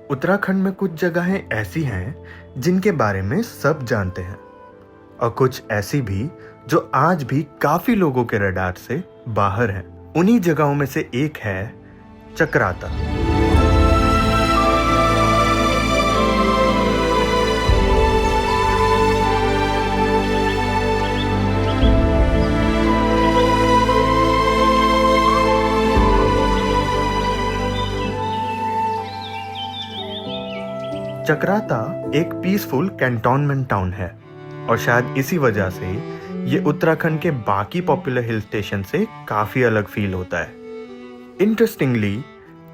उत्तराखंड में कुछ जगहें ऐसी हैं जिनके बारे में सब जानते हैं और कुछ ऐसी भी जो आज भी काफी लोगों के रडार से बाहर हैं। उन्हीं जगहों में से एक है चक्राता। चक्राता एक पीसफुल कैंटोनमेंट टाउन है और शायद इसी वजह से ये उत्तराखंड के बाकी पॉपुलर हिल स्टेशन से काफ़ी अलग फील होता है। इंटरेस्टिंगली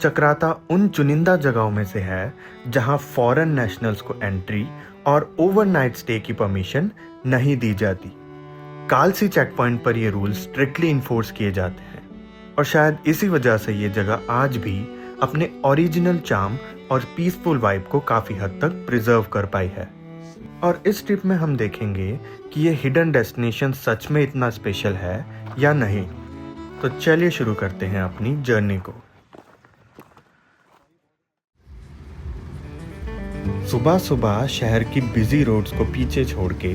चक्राता उन चुनिंदा जगहों में से है जहां फॉरेन नेशनल्स को एंट्री और ओवरनाइट स्टे की परमिशन नहीं दी जाती। कालसी चेक पॉइंट पर ये रूल स्ट्रिक्टली इन्फोर्स किए जाते हैं और शायद इसी वजह से ये जगह आज भी अपने ओरिजिनल चार्म और पीसफुल वाइब को काफ़ी हद तक प्रिजर्व कर पाई है। और इस ट्रिप में हम देखेंगे कि ये हिडन डेस्टिनेशन सच में इतना स्पेशल है या नहीं। तो चलिए शुरू करते हैं अपनी जर्नी को। सुबह सुबह शहर की बिजी रोड्स को पीछे छोड़ के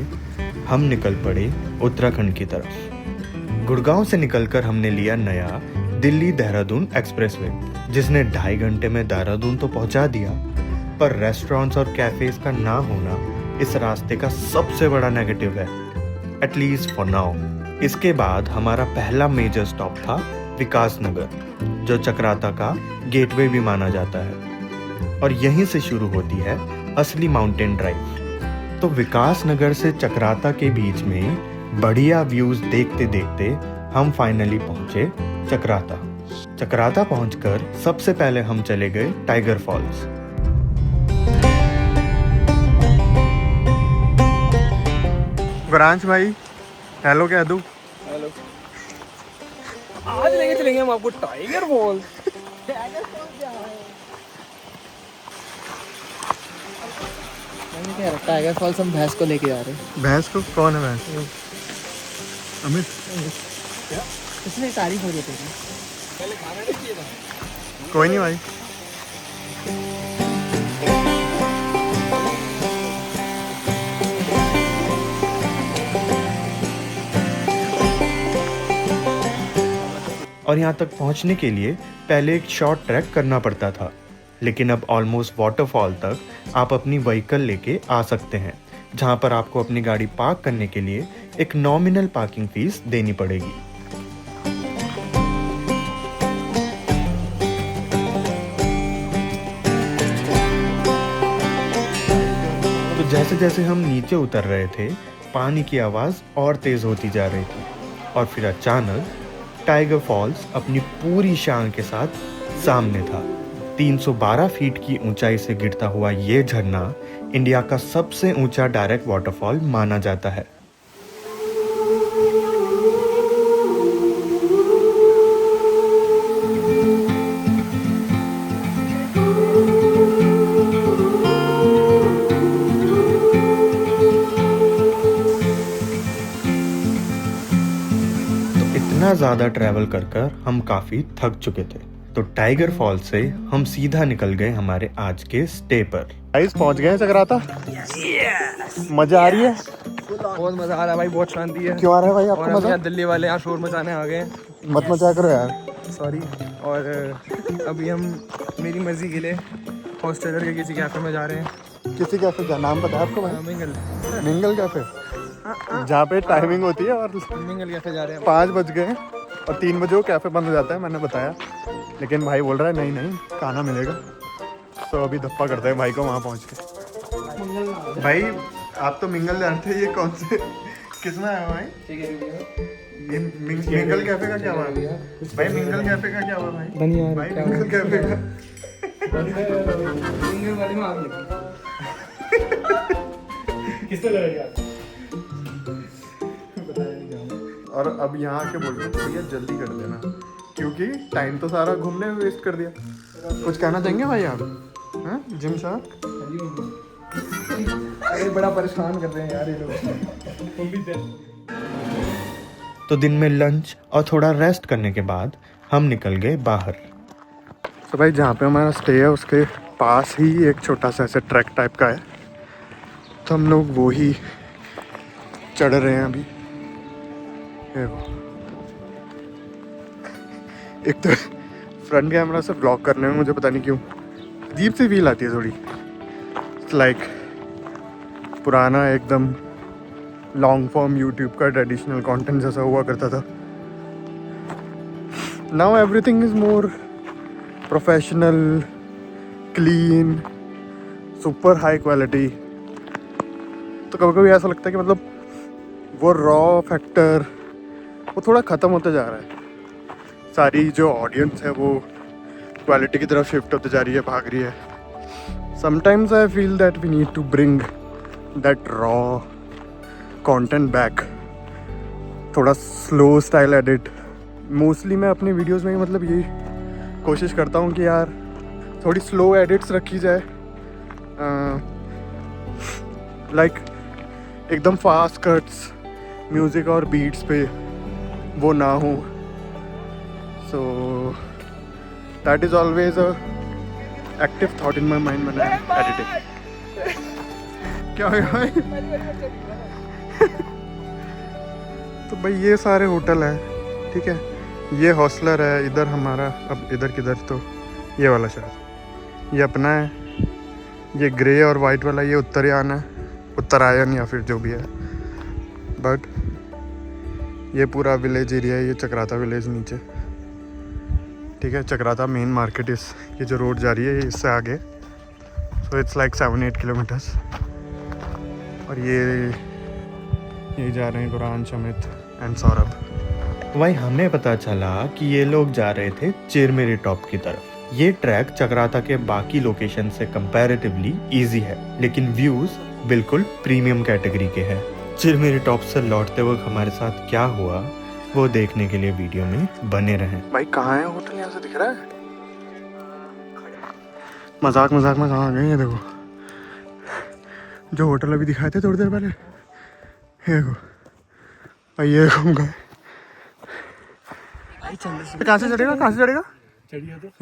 हम निकल पड़े उत्तराखंड की तरफ। गुड़गांव से निकलकर हमने लिया नया दिल्ली देहरादून एक्सप्रेसवे, जिसने 2.5 घंटे में देहरादून तो पहुंचा दिया, पर रेस्टोरेंट्स और कैफेज का ना होना इस रास्ते का सबसे बड़ा नेगेटिव है, एटलीस्ट फॉर नाउ। इसके बाद हमारा पहला मेजर स्टॉप था विकास नगर, जो चक्राता का गेटवे भी माना जाता है और यहीं से शुरू होती है असली माउंटेन ड्राइव। तो विकास नगर से चक्राता के बीच में बढ़िया व्यूज देखते देखते हम फाइनली पहुंचे चक्राता। चक्राता पहुंचकर सबसे पहले हम चले गए टाइगर फॉल्स। वरांश भाई हेलो कह दूं? हेलो। आज लेके चलेंगे हम आपको टाइगर फॉल। टाइगर फॉल्स हम भैंस को लेके जा रहे हैं। भैंस को? कौन है भैंस? अमित। इसमें तारीफ हो जाती है। पहले खाना नहीं चाहिए था। कोई नहीं भाई। और यहाँ तक पहुँचने के लिए पहले एक शॉर्ट ट्रैक करना पड़ता था, लेकिन अब ऑलमोस्ट वाटरफॉल तक आप अपनी व्हीकल लेके आ सकते हैं, जहाँ पर आपको अपनी गाड़ी पार्क करने के लिए एक नॉमिनल पार्किंग फीस देनी पड़ेगी। तो जैसे जैसे हम नीचे उतर रहे थे, पानी की आवाज़ और तेज़ होती जा रही थी और फिर अचानक टाइगर फॉल्स अपनी पूरी शान के साथ सामने था। 312 फीट की ऊंचाई से गिरता हुआ ये झरना इंडिया का सबसे ऊंचा डायरेक्ट वाटरफॉल माना जाता है। इतना ज़्यादा ट्रैवल कर हम काफ़ी थक चुके थे, तो टाइगर फॉल से हम सीधा निकल गए हमारे आज के स्टे पर। गाइस पहुंच गए चक्राता। मजा आ रही है? बहुत मजा आ रहा है भाई, बहुत शांति है। क्यों आ रहा है भाई आपको मजा? दिल्ली वाले यहाँ शोर मचाने आ गए। मत मचा करो यार। सॉरी। और अभी हम मेरी मर्जी के लिए हॉस्टलर के किसी कैफे में जा रहे हैं। किसी कैफे का नाम पता है आपको भाई? मिंगल। मिंगल कैफे, जहाँ पे टाइमिंग होती है और मिंगल कैफे जा रहे हैं। 5 बज गए और 3 बजे वो कैफे बंद हो जाता है, मैंने बताया, लेकिन भाई बोल रहा है नहीं नहीं खाना मिलेगा। तो अभी धप्पा करते हैं भाई को वहाँ पहुँच के। भाई आप तो मिंगल जानते हैं, ये कौन से किसमें आया भाई? ये मिंगल कैफे का क्या हुआ भाई? मिंगल कैफे का क्या हुआ भाई? धन्यवाद भाई मिंगल कैफे का मिंगल वाले में आग लगी। किससे लड़ेगा? और अब यहाँ आके बोल रहे हैं भैया जल्दी कर देना, क्योंकि टाइम तो सारा घूमने में वेस्ट कर दिया। कुछ कहना चाहेंगे भाई आप? हैं जिम साहब? अरे बड़ा परेशान कर रहे हैं यार ये लोग। तो दिन में लंच और थोड़ा रेस्ट करने के बाद हम निकल गए बाहर। तो भाई जहाँ पे हमारा स्टे है उसके पास ही एक छोटा सा ऐसे ट्रैक टाइप का है, तो हम लोग वो ही चढ़ रहे हैं अभी। ये वो। एक तो फ्रंट कैमरा से ब्लॉक करने में मुझे पता नहीं क्यों अजीब सी फील आती है थोड़ी, लाइक पुराना एकदम लॉन्ग फॉर्म यूट्यूब का ट्रेडिशनल कंटेंट जैसा हुआ करता था। Now everything is more professional, clean, super high quality. तो कभी कभी ऐसा लगता है कि मतलब वो रॉ फैक्टर वो थोड़ा ख़त्म होता जा रहा है। सारी जो ऑडियंस है वो क्वालिटी की तरफ शिफ्ट होते जा रही है, भाग रही है। Sometimes I feel that we need to bring that raw content back, थोड़ा स्लो स्टाइल एडिट। मोस्टली मैं अपनी वीडियोस में मतलब ये कोशिश करता हूँ कि यार थोड़ी स्लो एडिट्स रखी जाए, लाइक एकदम फास्ट कट्स म्यूज़िक और बीट्स पे वो ना हो। So that is always a active thought in my mind when I am editing. क्या है भाई? तो भाई ये सारे होटल हैं, ठीक है, ये हॉस्टलर है इधर हमारा। अब इधर किधर, तो ये वाला शहर ये अपना है, ये ग्रे और वाइट वाला ये उत्तरायण है, उत्तरायण या फिर जो भी है। बट ये पूरा विलेज एरिया है, ये चक्राता विलेज नीचे, ठीक है। चक्राता मेन मार्केट इस ये जो रोड जा रही है इससे आगे, सो इट्स लाइक 7-8 किलोमीटर्स। और ये जा रहे हैं गुरान, शमित एंड सौरभ। वहीं हमें पता चला कि ये लोग जा रहे थे चिरमिरी टॉप की तरफ। ये ट्रैक चक्राता के बाकी लोकेशन से कंपैरेटिवली इजी है, लेकिन व्यूज बिल्कुल प्रीमियम कैटेगरी के हैं। चिरमिरी टॉप से लौटते वक्त हमारे साथ क्या हुआ वो देखने के लिए वीडियो में बने रहें। भाई कहाँ है होटल? यहाँ से दिख रहा है? मजाक में कहाँ आ गए? ये देखो जो होटल अभी दिखाए थे थोड़ी देर पहले, ये देखो। ये घूम गए। कहाँ से चढ़ेगा?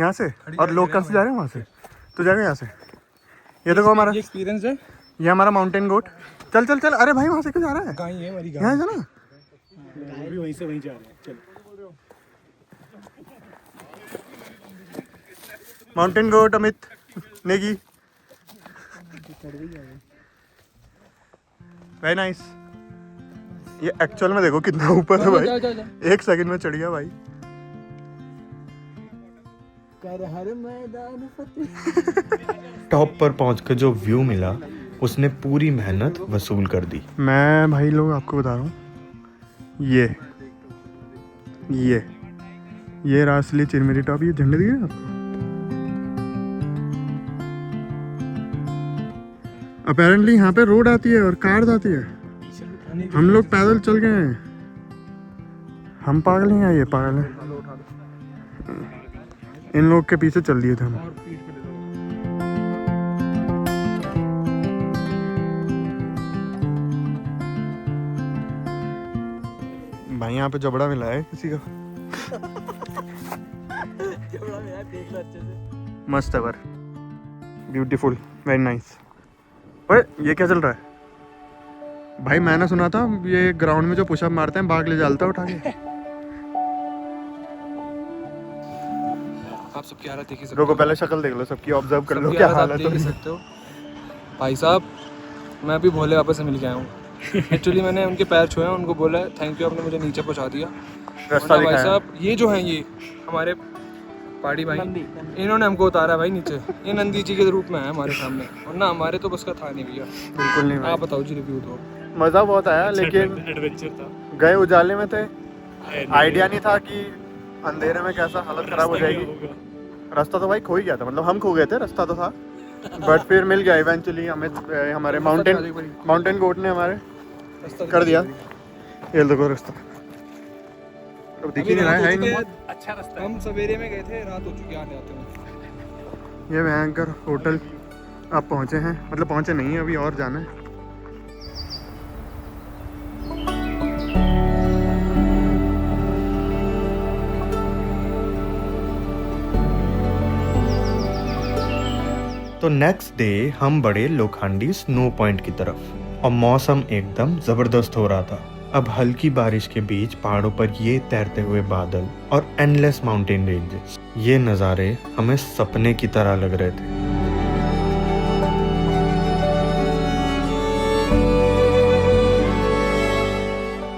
यहाँ से। और लोग कहाँ से जा रहे हैं? वहाँ से तो जाएगा यहाँ से। ये देखो हमारा एक्सपीरियंस है, ये हमारा माउंटेन गोट। चल चल चल। अरे भाई वहाँ से क्यों जा रहा है? कहाँ है हमारी यहाँ से ना, भी वहीं से वहीं जा रहे हैं। चलो mountain goat Amit Negi, very nice. ये एक्चुअल में देखो कितना ऊपर है भाई, 1 सेकंड में चढ़ गया भाई। टॉप पर पहुंचकर जो व्यू मिला उसने पूरी मेहनत वसूल कर दी। मैं भाई लोग आपको बता रहा हूँ, ये रासली चिरमिरी टॉप, ये झंडे दिखे आपको? अपेरेंटली यहाँ पे रोड आती है और कार आती है। हम लोग पैदल चल गए हैं। हम पागल हैं या ये पागल है? इन लोग के पीछे चल दिए थे हम। भाई यहाँ पे जबड़ा मिला है किसी का। मस्त है, ब्यूटीफुल, वेरी नाइस। ओए ये क्या चल रहा है भाई? मैंने सुना था ये ग्राउंड में जो पुशअप मारते हैं भाग ले जाता है उठा के। आप सबकी हालत देख ही सकते लोगों पहले शक्ल देख लो सबकी, ऑब्जर्व कर लो क्या हालत देख ही सकते हो। भाई साहब मैं अभी भोले वापस से मिल के आया हूँ। एक्चुअली मैंने उनके पैर छुए हैं, उनको बोला थैंक यू, आपने मुझे नीचे पहुँचा दिया। रास्ता भाई साहब ये जो हैं ये हमारे पहाड़ी भाई, इन्होंने हमको उतारा भाई नीचे। ये नंदी जी के रूप में है हमारे सामने, और ना हमारे तो बस का था नहीं भैया। बिल्कुल नहीं। आप बताओ जी, रिव्यू दो। मज़ा बहुत आया, लेकिन एडवेंचर था। गए उजाले में थे, आइडिया नहीं था कि अंधेरे में कैसा हालत खराब हो जाएगी। रास्ता तो भाई खो ही गया था, मतलब हम खो गए थे, रास्ता तो था बट फिर मिल गया इवेंचुअली। हमें हमारे माउंटेन गोट ने हमारे कर दिया। ये देखो रास्ता तो दिख ही नहीं रहा है नहीं। अच्छा रास्ता। हम सवेरे में गए थे, रात हो चुकी है आने आते हैं। ये भयंकर होटल आप पहुँचे हैं, मतलब पहुँचे नहीं है अभी, और जाना है। तो नेक्स्ट डे हम बढ़े लोखंडी स्नो पॉइंट की तरफ और मौसम एकदम जबरदस्त हो रहा था। अब हल्की बारिश के बीच पहाड़ों पर ये तैरते हुए बादल और एंडलेस माउंटेन रेंजेस, ये नज़ारे हमें सपने की तरह लग रहे थे।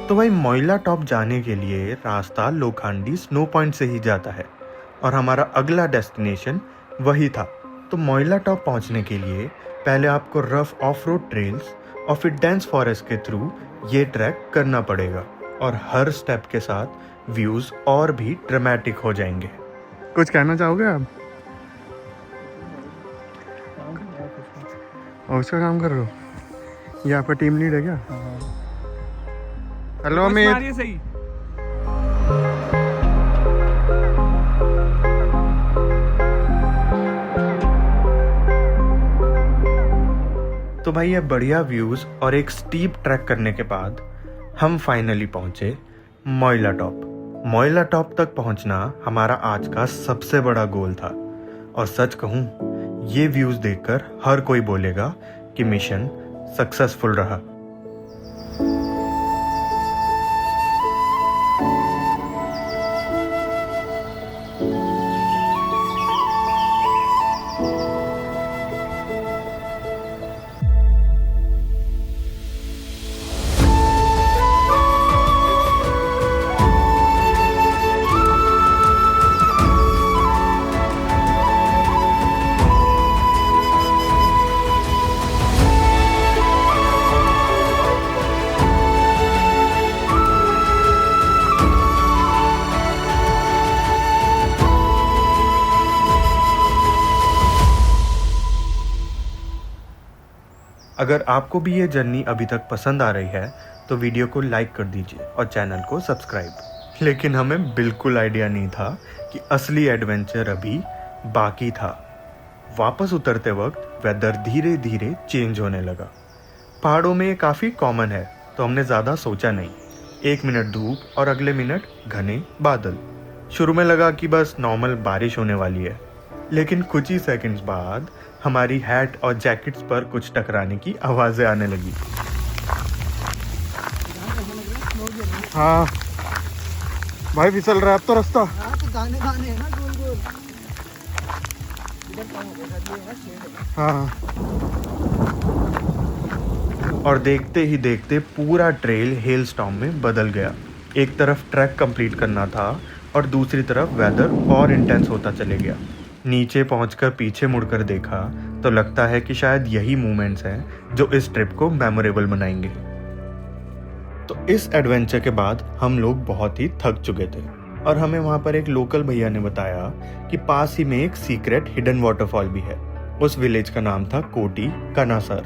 तो भाई मोइला टॉप जाने के लिए रास्ता लोखंडी स्नो पॉइंट से ही जाता है और हमारा अगला डेस्टिनेशन वही था। तो मोइला टॉप पहुंचने के लिए पहले आपको रफ ऑफ रोड ट्रेल्स और फिर डेंस फॉरेस्ट के थ्रू ये ट्रैक करना पड़ेगा और हर स्टेप के साथ व्यूज और भी ड्रामेटिक हो जाएंगे। कुछ कहना चाहोगे आप? ऑफिस का काम कर रहे हो? ये आपका टीम लीड है क्या? हेलो अमित। सही। तो भाई ये बढ़िया व्यूज और एक स्टीप ट्रैक करने के बाद हम फाइनली पहुंचे मोइला टॉप। मोइला टॉप तक पहुंचना हमारा आज का सबसे बड़ा गोल था और सच कहूं, ये व्यूज देखकर हर कोई बोलेगा कि मिशन सक्सेसफुल रहा। अगर आपको भी ये जर्नी अभी तक पसंद आ रही है तो वीडियो को लाइक कर दीजिए और चैनल को सब्सक्राइब। लेकिन हमें बिल्कुल आइडिया नहीं था कि असली एडवेंचर अभी बाकी था। वापस उतरते वक्त वेदर धीरे धीरे चेंज होने लगा। पहाड़ों में ये काफ़ी कॉमन है तो हमने ज़्यादा सोचा नहीं। 1 मिनट धूप और अगले मिनट घने बादल। शुरू में लगा कि बस नॉर्मल बारिश होने वाली है, लेकिन कुछ ही सेकंड्स बाद हमारी हैट और जैकेट्स पर कुछ टकराने की आवाज़ें आने लगी। हाँ भाई फिसल रहा है अब तो रास्ता। हाँ और देखते ही देखते पूरा ट्रेल हेल स्टॉर्म में बदल गया। एक तरफ ट्रैक कंप्लीट करना था और दूसरी तरफ वेदर और इंटेंस होता चले गया। नीचे पहुंचकर पीछे मुड़कर देखा तो लगता है कि शायद यही मोमेंट्स हैं जो इस ट्रिप को मेमोरेबल बनाएंगे। तो इस एडवेंचर के बाद हम लोग बहुत ही थक चुके थे और हमें वहाँ पर एक लोकल भैया ने बताया कि पास ही में एक सीक्रेट हिडन वाटरफॉल भी है। उस विलेज का नाम था कोटी कनासर।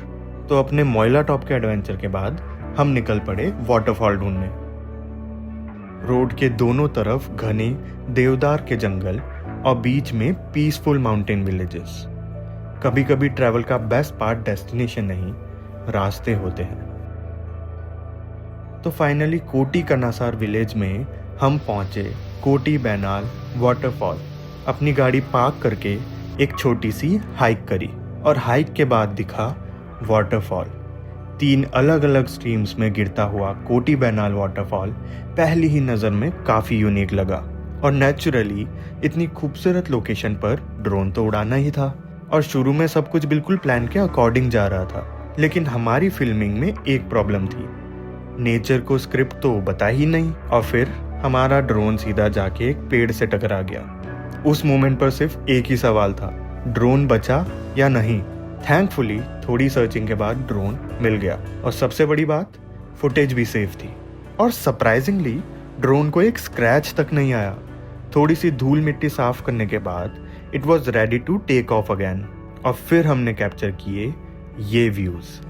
तो अपने मोइला टॉप के एडवेंचर के बाद हम निकल पड़े वाटरफॉल ढूंढने। रोड के दोनों तरफ घने देवदार के जंगल और बीच में पीसफुल माउंटेन विलेजेस। कभी कभी ट्रैवल का बेस्ट पार्ट डेस्टिनेशन नहीं, रास्ते होते हैं। तो फाइनली कोटी कनासार विलेज में हम पहुंचे कोटी बैनाल वाटरफॉल। अपनी गाड़ी पार्क करके एक छोटी सी हाइक करी और हाइक के बाद दिखा वाटरफॉल। 3 अलग अलग स्ट्रीम्स में गिरता हुआ कोटी बैनाल वाटरफॉल पहली ही नज़र में काफ़ी यूनिक लगा और नेचुरली इतनी खूबसूरत लोकेशन पर ड्रोन तो उड़ाना ही था। और शुरू में सब कुछ बिल्कुल प्लान के अकॉर्डिंग जा रहा था, लेकिन हमारी फिल्मिंग में एक प्रॉब्लम थी। नेचर को स्क्रिप्ट तो बता ही नहीं और फिर हमारा ड्रोन सीधा जाके एक पेड़ से टकरा गया। उस मोमेंट पर सिर्फ एक ही सवाल था, ड्रोन बचा या नहीं। थैंकफुली थोड़ी सर्चिंग के बाद ड्रोन मिल गया और सबसे बड़ी बात, फुटेज भी सेफ थी। और सरप्राइजिंगली ड्रोन को एक स्क्रैच तक नहीं आया। थोड़ी सी धूल मिट्टी साफ करने के बाद it was ready to take off again और फिर हमने कैप्चर किए ये व्यूज।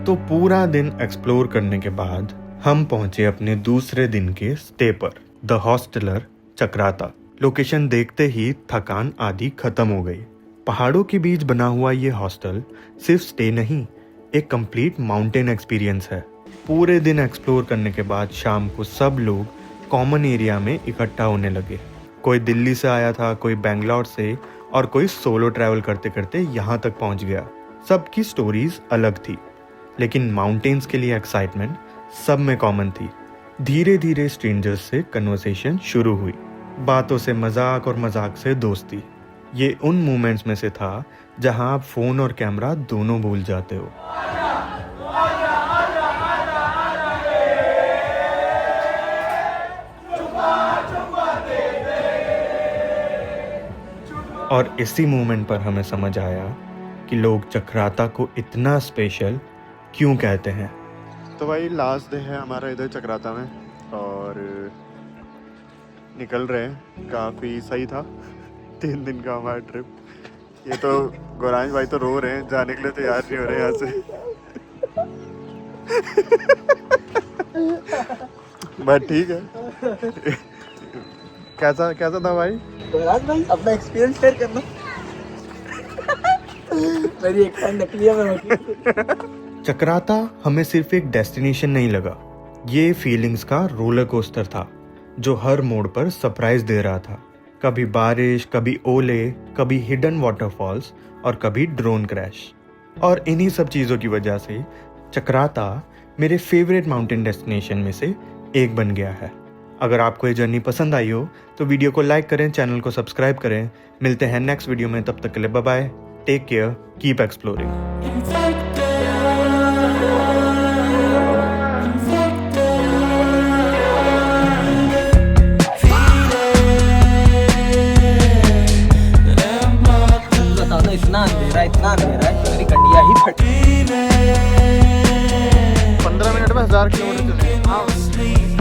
तो पूरा दिन एक्सप्लोर करने के बाद हम पहुंचे अपने दूसरे दिन के स्टे पर, द हॉस्टलर चक्राता। लोकेशन देखते ही थकान आधी खत्म हो गई। पहाड़ों के बीच बना हुआ ये हॉस्टल सिर्फ स्टे नहीं, एक कंप्लीट माउंटेन एक्सपीरियंस है। पूरे दिन एक्सप्लोर करने के बाद शाम को सब लोग कॉमन एरिया में इकट्ठा होने लगे। कोई दिल्ली से आया था, कोई बेंगलोर से और कोई सोलो ट्रैवल करते करते यहाँ तक पहुँच गया। सबकी स्टोरीज अलग थी, लेकिन माउंटेन्स के लिए एक्साइटमेंट सब में कॉमन थी। धीरे धीरे स्ट्रेंजर्स से कन्वर्सेशन शुरू हुई, बातों से मजाक और मजाक से दोस्ती। ये उन मोमेंट्स में से था जहां आप फ़ोन और कैमरा दोनों भूल जाते हो। और इसी मोमेंट पर हमें समझ आया कि लोग चक्राता को इतना स्पेशल क्यों कहते हैं। तो भाई लास्ट डे है हमारा इधर चक्राता में और निकल रहे हैं। काफ़ी सही था 3 दिन का हमारा ट्रिप। ये तो गौरांश भाई तो रो रहे हैं, जाने के लिए तैयार नहीं हो रहे यहाँ से। बट ठीक है। कैसा था भाई? गौरांश भाई अपना एक्सपीरियंस शेयर करना। मेरी एक फ्रेंड नकली है, मैं चक्राता हमें सिर्फ एक डेस्टिनेशन नहीं लगा, ये फीलिंग्स का रोलर कोस्टर था जो हर मोड़ पर सरप्राइज दे रहा था। कभी बारिश, कभी ओले, कभी हिडन वाटरफॉल्स और कभी ड्रोन क्रैश। और इन्हीं सब चीज़ों की वजह से चक्राता मेरे फेवरेट माउंटेन डेस्टिनेशन में से एक बन गया है। अगर आपको ये जर्नी पसंद आई हो तो वीडियो को लाइक करें, चैनल को सब्सक्राइब करें। मिलते हैं नेक्स्ट वीडियो में, तब तक के लिए bye bye, take care, keep exploring. इतना अंधेरा है, मेरी कंडिया ही फट। 15 मिनट में 1000 किलोमीटर चले।